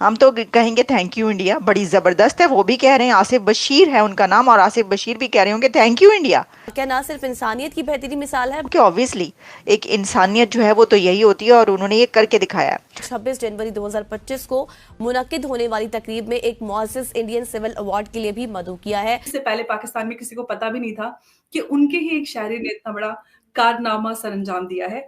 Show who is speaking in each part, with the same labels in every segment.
Speaker 1: ہم تو کہیں گے تھینک یو انڈیا، بڑی زبردست ہے۔ وہ بھی کہہ رہے ہیں، آصف بشیر ہے ان کا نام، اور آصف بشیر بھی کہہ رہے ہوں گے تھینک یو انڈیا۔
Speaker 2: کیا نہ صرف انسانیت کی بہترین مثال ہے
Speaker 1: کہ آبویسلی ایک انسانیت جو ہے وہ تو یہی ہوتی ہے، اور انہوں نے یہ کر کے دکھایا۔
Speaker 2: 26 جنوری 2025 کو منعقد ہونے والی تقریب میں ایک معزز انڈین سول ایوارڈ کے لیے بھی مدعو کیا ہے۔
Speaker 3: اس سے پہلے پاکستان میں کسی کو پتا بھی نہیں تھا کہ ان کے ہی ایک شاعری نے اتنا بڑا کارنامہ سر انجام دیا ہے۔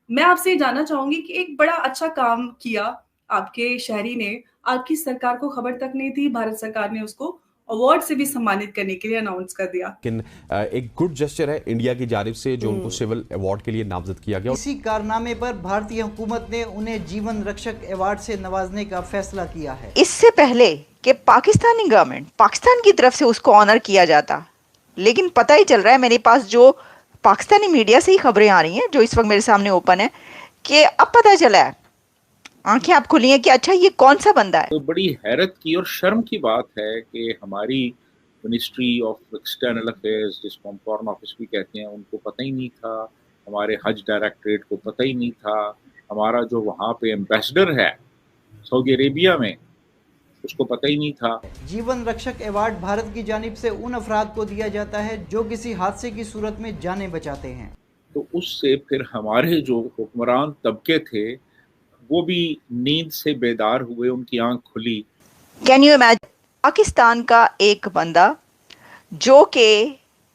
Speaker 3: میں آپ سے یہ جاننا چاہوں گی کہ ایک بڑا اچھا کام کیا آپ کے شاعری نے، آپ کی سرکار کو خبر تک نہیں تھی، بھارت سرکار نے اس کو ایوارڈ سے بھی سمانت کرنے کے لیے اناؤنس کر دیا۔
Speaker 4: لیکن ایک گڈ جسچر ہے انڈیا کی جانب سے جو ان کو سول ایوارڈ کے لیے نامزد کیا گیا۔
Speaker 5: اسی کارنامے پر بھارتی حکومت نے انہیں جیون رکشک ایوارڈ سے نوازنے کا فیصلہ کیا ہے۔
Speaker 1: اس سے پہلے کہ پاکستانی گورنمنٹ پاکستان کی طرف سے اس کو آنر کیا جاتا، لیکن پتہ ہی چل رہا ہے میرے پاس جو پاکستانی میڈیا سے ہی خبریں آ رہی ہیں جو اس وقت میرے سامنے اوپن ہے، کہ اب پتہ چلا ہے، آنکھیں آپ کھلی ہیں کہ اچھا یہ کون سا بندہ ہے۔
Speaker 6: تو بڑی حیرت کی اور شرم کی بات ہے کہ ہماری منسٹری آف ایکسٹرنل افیئرز، جس کو ہم فارن آفس بھی کہتے ہیں، ان کو پتہ ہی نہیں تھا، ہمارے حج ڈائریکٹریٹ کو پتہ ہی نہیں تھا، ہمارا جو وہاں پہ ایمبیسڈر ہے سعودی عربیہ میں اس کو پتہ ہی نہیں تھا۔
Speaker 5: جیون رکشک ایوارڈ بھارت کی جانب سے ان افراد کو دیا جاتا ہے جو کسی حادثے کی صورت میں جانیں بچاتے ہیں۔
Speaker 6: تو اس سے پھر ہمارے جو حکمران طبقے تھے وہ بھی نیند سے بیدار ہوئے، ان کی آنکھ کھلی۔
Speaker 1: کین یو امیجن، پاکستان کا ایک بندہ جو کہ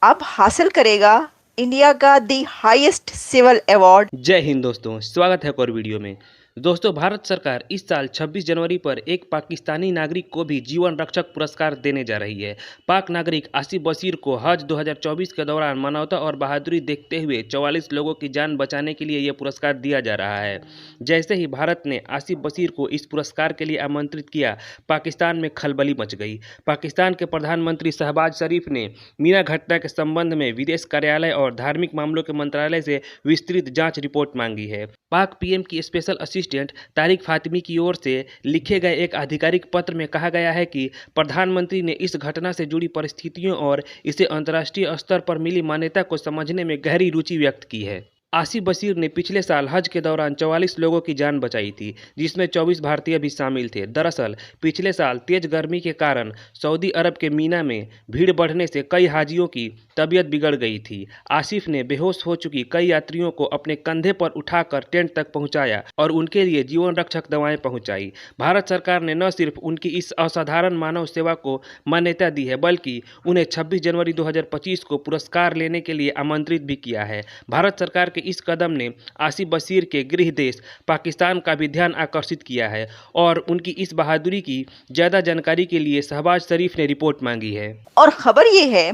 Speaker 1: اب حاصل کرے گا انڈیا کا دی ہائیسٹ سول ایوارڈ۔
Speaker 7: جے ہند دوستوں، سواگت ہے ایک اور ویڈیو میں۔ دوستوں، بھارت سرکار اس سال 26 جنوری پر ایک پاکستانی ناگرک کو بھی جیون رکشک پرسکار دینے جا رہی ہے۔ پاک ناگرک آصف بشیر کو حج 2024 کے دوران مانوتا اور بہادری دیکھتے ہوئے 44 لوگوں کی جان بچانے کے لیے یہ پرسکار دیا جا رہا ہے۔ جیسے ہی بھارت نے آصف بشیر کو اس پرسکار کے لیے آمنترت کیا، پاکستان میں کھلبلی مچ گئی۔ پاکستان کے پردھان منتری شہباز شریف نے مینا گھٹنا کے سمبندھ میں ودیش کاریالے اور دھارمک معاملوں کے منترالیہ سے وسترت جانچ رپورٹ مانگی ہے۔ پاک پی ایم کی اسپیشل اسسٹنٹ طارق فاطمی کی اور سے لکھے گئے ایک آدھیکارک پتر میں کہا گیا ہے کہ پردھان منتری نے اس گھٹنا سے جڑی پرستھتیوں اور اسے انترراشٹریہ استر پر ملی مانیتا کو سمجھنے میں گہری روچی ویکت کی ہے۔ آصف بشیر نے پچھلے سال حج کے دوران 44 لوگوں کی جان بچائی تھی، جس میں 24 بھارتیہ بھی شامل تھے۔ دراصل پچھلے سال تیز گرمی کے کارن سعودی عرب کے مینا میں بھیڑ بڑھنے سے کئی حاجیوں کی طبیعت بگڑ گئی تھی۔ آصف نے بے ہوش ہو چکی کئی یاتریوں کو اپنے کندھے پر اٹھا کر ٹینٹ تک پہنچایا اور ان کے لیے جیون رکشک دوائیں پہنچائی۔ بھارت سرکار نے نہ صرف ان کی اس اسادھارن مانو سیوا کو مانیتا دی ہے، بلکہ انہیں 26 جنوری 2025 کو پرسکار لینے کے لیے آمنترت بھی کیا ہے۔ بھارت سرکار کے اس قدم نے آصف بشیر کے گرہ دیش پاکستان کا بھی دھیان آکرشت کیا ہے، اور ان کی اس بہادری کی زیادہ جانکاری کے لیے شہباز شریف نے رپورٹ مانگی ہے۔
Speaker 1: اور خبر یہ ہے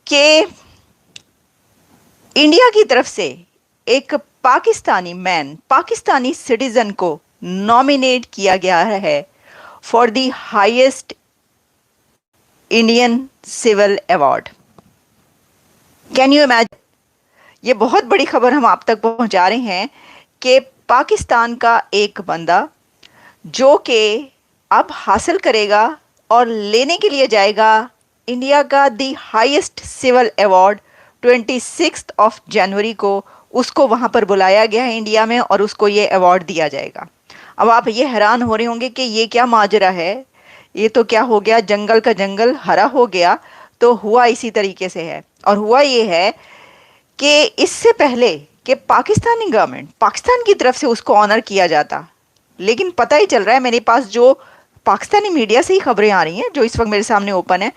Speaker 1: کہ انڈیا کی طرف سے ایک پاکستانی مین، پاکستانی سٹیزن کو نامینیٹ کیا گیا ہے for the highest Indian civil award. Can you imagine, یہ بہت بڑی خبر ہم آپ تک پہنچا رہے ہیں کہ پاکستان کا ایک بندہ جو کہ اب حاصل کرے گا اور لینے کے لیے جائے گا انڈیا کا دی ہائیسٹ سول ایوارڈ 26 جنوری کو، اس کو وہاں پر بلایا گیا ہے انڈیا میں، اور اس کو یہ ایوارڈ دیا جائے گا۔ اب آپ یہ حیران ہو رہے ہوں گے کہ یہ کیا ماجرا ہے، یہ تو کیا ہو گیا، جنگل کا جنگل ہرا ہو گیا۔ تو ہوا اسی طریقے سے ہے، اور ہوا یہ ہے کہ اس سے پہلے کہ پاکستانی گورنمنٹ پاکستان کی طرف سے اس کو آنر کیا جاتا، لیکن پتہ ہی چل رہا ہے میرے پاس جو پاکستانی میڈیا سے ہی خبریں آ رہی ہیں جو اس وقت میرے سامنے اوپن ہے،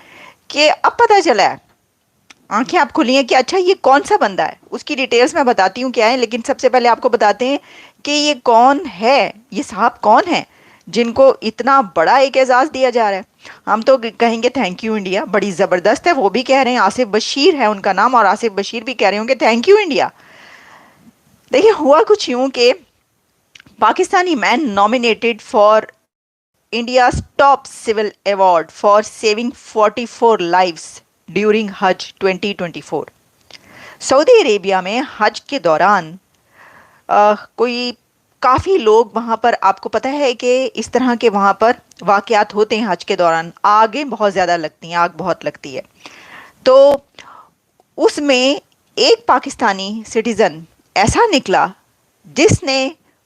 Speaker 1: کہ اب پتہ چلا ہے، آنکھیں آپ کھلی ہیں کہ اچھا یہ کون سا بندہ ہے۔ اس کی ڈیٹیلز میں بتاتی ہوں کیا ہے، لیکن سب سے پہلے آپ کو بتاتے ہیں کہ یہ کون ہے، یہ صاحب کون ہیں جن کو اتنا بڑا ایک اعزاز دیا جا رہا ہے۔ ہم تو کہیں گے تھینک یو انڈیا، بڑی زبردست ہے۔ وہ بھی کہہ رہے ہیں، آصف بشیر ہے ان کا نام، اور آصف بشیر بھی کہہ رہے ہوں گے تھینک یو انڈیا۔ دیکھیں، ہوا کچھ یوں کہ Pakistani man nominated for India's top civil award for saving 44 lives during Hajj 2024۔ سعودی عربیہ میں حج کے دوران کوئی کافی لوگ وہاں پر، آپ کو پتہ ہے کہ اس طرح کے وہاں پر واقعات ہوتے ہیں حج کے دوران، آگیں بہت زیادہ لگتی ہیں، آگ بہت لگتی ہے۔ تو اس میں ایک پاکستانی سٹیزن ایسا نکلا جس نے